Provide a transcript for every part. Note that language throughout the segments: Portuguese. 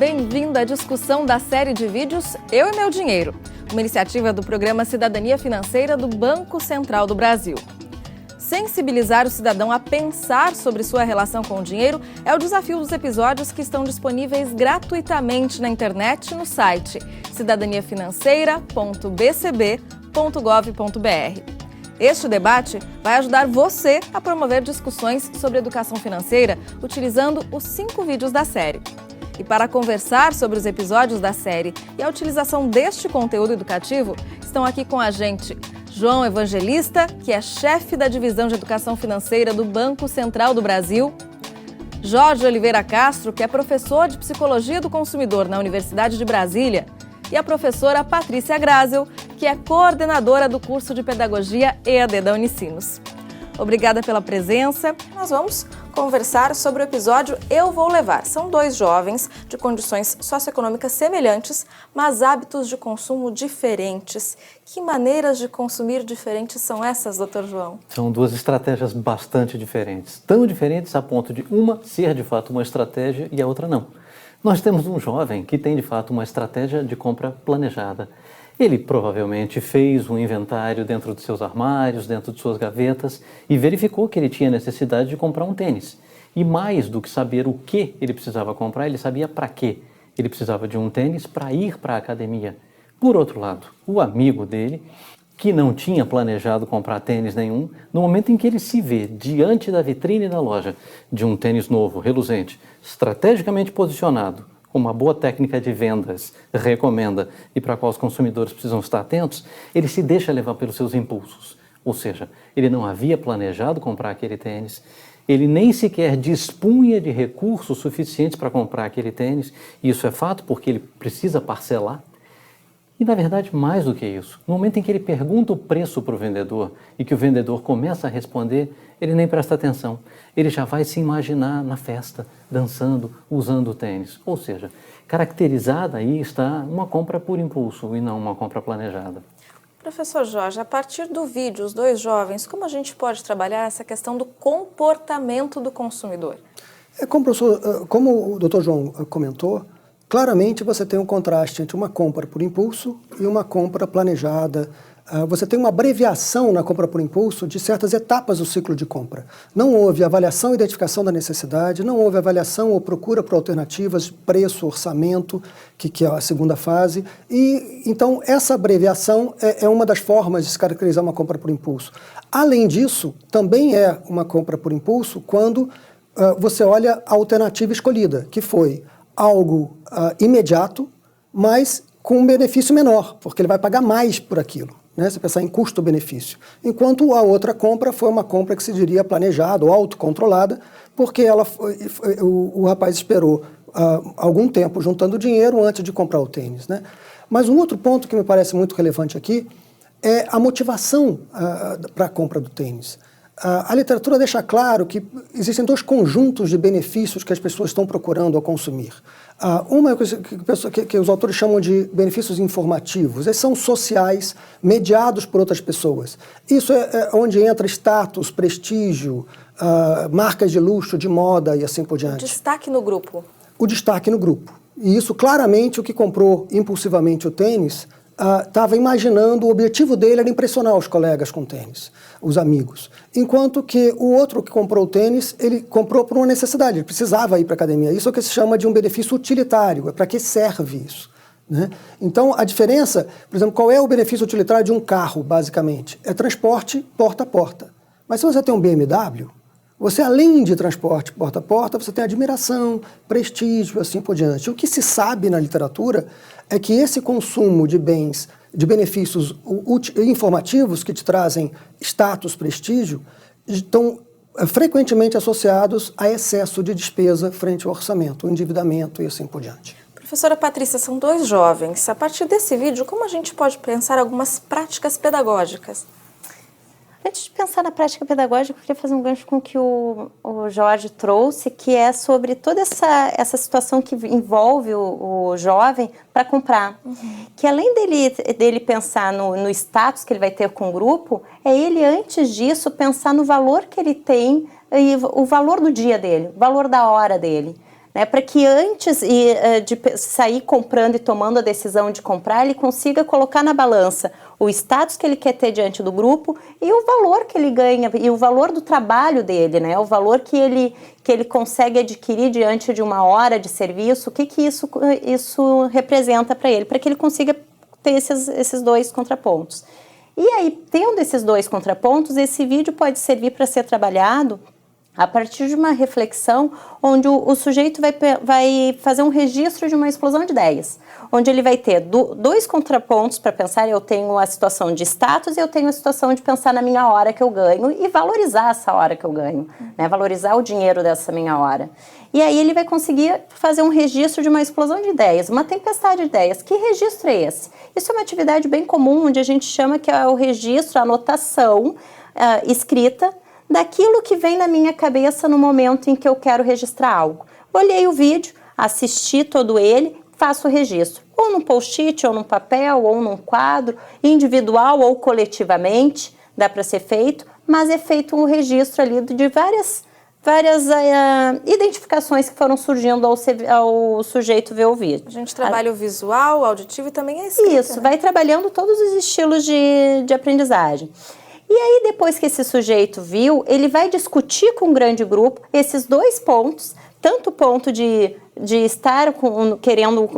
bem-vindo à discussão da série de vídeos Eu e Meu Dinheiro, uma iniciativa do programa Cidadania Financeira do Banco Central do Brasil. Sensibilizar o cidadão a pensar sobre sua relação com o dinheiro é o desafio dos episódios que estão disponíveis gratuitamente na internet no site cidadaniafinanceira.bcb.gov.br. Este debate vai ajudar você a promover discussões sobre educação financeira utilizando os 5 vídeos da série. E para conversar sobre os episódios da série e a utilização deste conteúdo educativo, estão aqui com a gente João Evangelista, que é chefe da Divisão de Educação Financeira do Banco Central do Brasil, Jorge Oliveira Castro, que é professor de Psicologia do Consumidor na Universidade de Brasília, e a professora Patrícia Grazel, que é coordenadora do curso de Pedagogia EAD da Unicinos. Obrigada pela presença. Nós vamos conversar sobre o episódio Eu Vou Levar. São 2 jovens de condições socioeconômicas semelhantes, mas hábitos de consumo diferentes. Que maneiras de consumir diferentes são essas, doutor João? São 2 estratégias bastante diferentes. Tão diferentes a ponto de uma ser de fato uma estratégia e a outra não. Nós temos um jovem que tem de fato uma estratégia de compra planejada. Ele provavelmente fez um inventário dentro de seus armários, dentro de suas gavetas e verificou que ele tinha necessidade de comprar um tênis. E mais do que saber o que ele precisava comprar, ele sabia para quê. Ele precisava de um tênis para ir para a academia. Por outro lado, o amigo dele, que não tinha planejado comprar tênis nenhum, no momento em que ele se vê diante da vitrine da loja de um tênis novo, reluzente, estrategicamente posicionado, com uma boa técnica de vendas recomenda e para a qual os consumidores precisam estar atentos, ele se deixa levar pelos seus impulsos. Ou seja, ele não havia planejado comprar aquele tênis, ele nem sequer dispunha de recursos suficientes para comprar aquele tênis, e isso é fato porque ele precisa parcelar. E, na verdade, mais do que isso, no momento em que ele pergunta o preço para o vendedor e que o vendedor começa a responder, ele nem presta atenção. Ele já vai se imaginar na festa, dançando, usando o tênis. Ou seja, caracterizada aí está uma compra por impulso e não uma compra planejada. Professor Jorge, a partir do vídeo, os 2 jovens, como a gente pode trabalhar essa questão do comportamento do consumidor? Como o doutor João comentou, claramente você tem um contraste entre uma compra por impulso e uma compra planejada. Você tem uma abreviação na compra por impulso de certas etapas do ciclo de compra. Não houve avaliação e identificação da necessidade, não houve avaliação ou procura por alternativas, preço, orçamento, que é a segunda fase. E então essa abreviação é uma das formas de se caracterizar uma compra por impulso. Além disso, também é uma compra por impulso quando você olha a alternativa escolhida, que foi algo imediato, mas com um benefício menor, porque ele vai pagar mais por aquilo, né? Se pensar em custo-benefício. Enquanto a outra compra foi uma compra que se diria planejada ou autocontrolada, porque o rapaz esperou algum tempo juntando dinheiro antes de comprar o tênis, né? Mas um outro ponto que me parece muito relevante aqui é a motivação para a compra do tênis. A literatura deixa claro que existem 2 conjuntos de benefícios que as pessoas estão procurando ao consumir. Uma é que os autores chamam de benefícios informativos. Eles são sociais, mediados por outras pessoas. Isso é onde entra status, prestígio, marcas de luxo, de moda e assim por diante. O destaque no grupo. O destaque no grupo. E isso, claramente, o que comprou impulsivamente o tênis estava imaginando, o objetivo dele era impressionar os colegas com tênis, os amigos. Enquanto que o outro que comprou o tênis, ele comprou por uma necessidade, ele precisava ir para a academia. Isso é o que se chama de um benefício utilitário, é para que serve isso, né? Então, a diferença, por exemplo, qual é o benefício utilitário de um carro, basicamente? É transporte porta a porta. Mas se você tem um BMW, você, além de transporte porta a porta, você tem admiração, prestígio, assim por diante. O que se sabe na literatura é que esse consumo de bens, de benefícios informativos que te trazem status, prestígio, estão frequentemente associados a excesso de despesa frente ao orçamento, o endividamento e assim por diante. Professora Patrícia, são 2 jovens. A partir desse vídeo, como a gente pode pensar algumas práticas pedagógicas? Antes de pensar na prática pedagógica, eu queria fazer um gancho com o que o Jorge trouxe, que é sobre toda essa situação que envolve o jovem para comprar. Que além dele pensar no status que ele vai ter com o grupo, é ele, antes disso, pensar no valor que ele tem e o valor do dia dele, o valor da hora dele. né, para que antes de sair comprando e tomando a decisão de comprar, ele consiga colocar na balança o status que ele quer ter diante do grupo e o valor que ele ganha, e o valor do trabalho dele, né, o valor que ele consegue adquirir diante de uma hora de serviço, o que isso representa para ele, para que ele consiga ter esses dois contrapontos. E aí, tendo esses dois contrapontos, esse vídeo pode servir para ser trabalhado a partir de uma reflexão onde o sujeito vai fazer um registro de uma explosão de ideias, onde ele vai ter dois contrapontos para pensar. Eu tenho a situação de status e eu tenho a situação de pensar na minha hora que eu ganho e valorizar essa hora que eu ganho, né? Valorizar o dinheiro dessa minha hora. E aí ele vai conseguir fazer um registro de uma explosão de ideias, uma tempestade de ideias. Que registro é esse? Isso é uma atividade bem comum, onde a gente chama que é o registro, a anotação escrita daquilo que vem na minha cabeça no momento em que eu quero registrar algo. Olhei o vídeo, assisti todo ele, faço o registro. Ou num post-it, ou num papel, ou num quadro, individual ou coletivamente, dá para ser feito, mas é feito um registro ali de várias identificações que foram surgindo ao sujeito ver o vídeo. A gente trabalha o visual, o auditivo e também a escrita. Isso, vai trabalhando todos os estilos de aprendizagem. E aí, depois que esse sujeito viu, ele vai discutir com um grande grupo esses dois pontos, tanto o ponto de estar querendo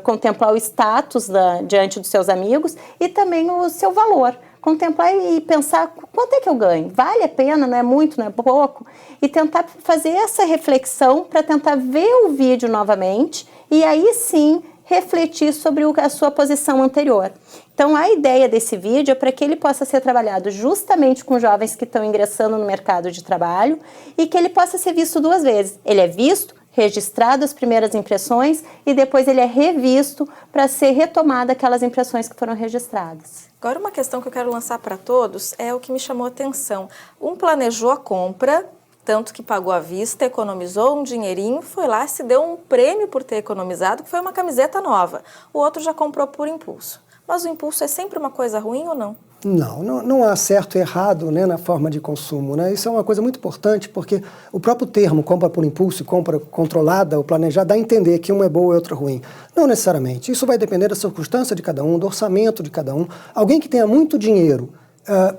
contemplar o status diante dos seus amigos e também o seu valor. Contemplar e pensar quanto é que eu ganho, vale a pena, não é muito, não é pouco, e tentar fazer essa reflexão para tentar ver o vídeo novamente e aí sim refletir sobre a sua posição anterior. Então, a ideia desse vídeo é para que ele possa ser trabalhado justamente com jovens que estão ingressando no mercado de trabalho e que ele possa ser visto duas vezes. Ele é visto, registrado as primeiras impressões e depois ele é revisto para ser retomada aquelas impressões que foram registradas. Agora, uma questão que eu quero lançar para todos é o que me chamou a atenção. Um planejou a compra, tanto que pagou à vista, economizou um dinheirinho, foi lá, se deu um prêmio por ter economizado, que foi uma camiseta nova. O outro já comprou por impulso. Mas o impulso é sempre uma coisa ruim ou não? Não há certo e errado, né, na forma de consumo, né? Isso é uma coisa muito importante, porque o próprio termo compra por impulso e compra controlada ou planejada dá a entender que uma é boa e outra ruim. Não necessariamente. Isso vai depender da circunstância de cada um, do orçamento de cada um. Alguém que tenha muito dinheiro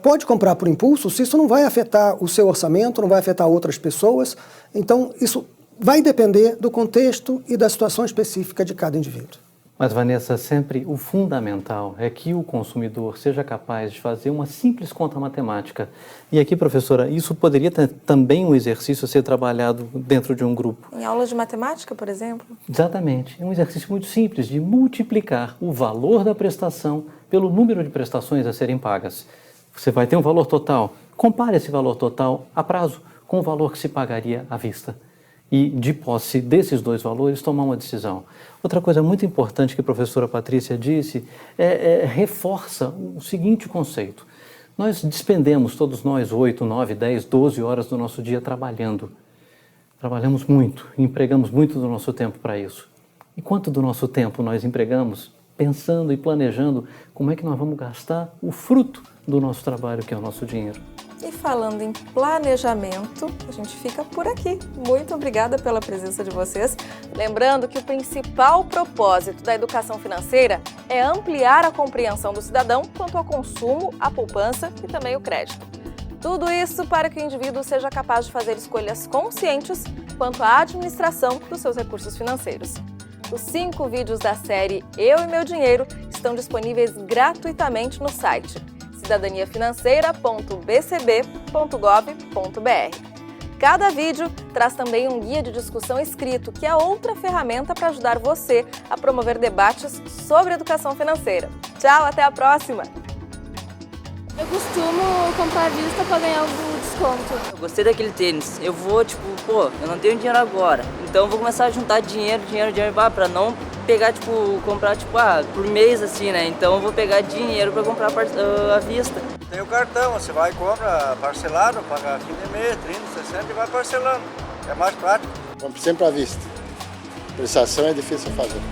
pode comprar por impulso, se isso não vai afetar o seu orçamento, não vai afetar outras pessoas. Então, isso vai depender do contexto e da situação específica de cada indivíduo. Mas, Vanessa, sempre o fundamental é que o consumidor seja capaz de fazer uma simples conta matemática. E aqui, professora, isso poderia ter também um exercício a ser trabalhado dentro de um grupo. Em aulas de matemática, por exemplo? Exatamente. É um exercício muito simples de multiplicar o valor da prestação pelo número de prestações a serem pagas. Você vai ter um valor total. Compare esse valor total a prazo com o valor que se pagaria à vista. E, de posse desses dois valores, tomar uma decisão. Outra coisa muito importante que a professora Patrícia disse reforça o seguinte conceito. Nós despendemos, todos nós, 8, 9, 10, 12 horas do nosso dia trabalhando. Trabalhamos muito, empregamos muito do nosso tempo para isso. E quanto do nosso tempo nós empregamos pensando e planejando como é que nós vamos gastar o fruto do nosso trabalho, que é o nosso dinheiro? E falando em planejamento, a gente fica por aqui. Muito obrigada pela presença de vocês. Lembrando que o principal propósito da educação financeira é ampliar a compreensão do cidadão quanto ao consumo, a poupança e também o crédito. Tudo isso para que o indivíduo seja capaz de fazer escolhas conscientes quanto à administração dos seus recursos financeiros. Os 5 vídeos da série Eu e Meu Dinheiro estão disponíveis gratuitamente no site cidadaniafinanceira.bcb.gov.br. Cada vídeo traz também um guia de discussão escrito, que é outra ferramenta para ajudar você a promover debates sobre educação financeira. Tchau, até a próxima! Eu costumo comprar à vista para ganhar algum desconto. Eu gostei daquele tênis. Eu vou, eu não tenho dinheiro agora. Então eu vou começar a juntar dinheiro para não pegar, comprar, por mês, assim, né? Então eu vou pegar dinheiro para comprar à vista. Tem o cartão, você vai e compra parcelado, paga fim de mês, 30, 60 e vai parcelando. É mais prático. Compre sempre à vista. Prestação é difícil fazer.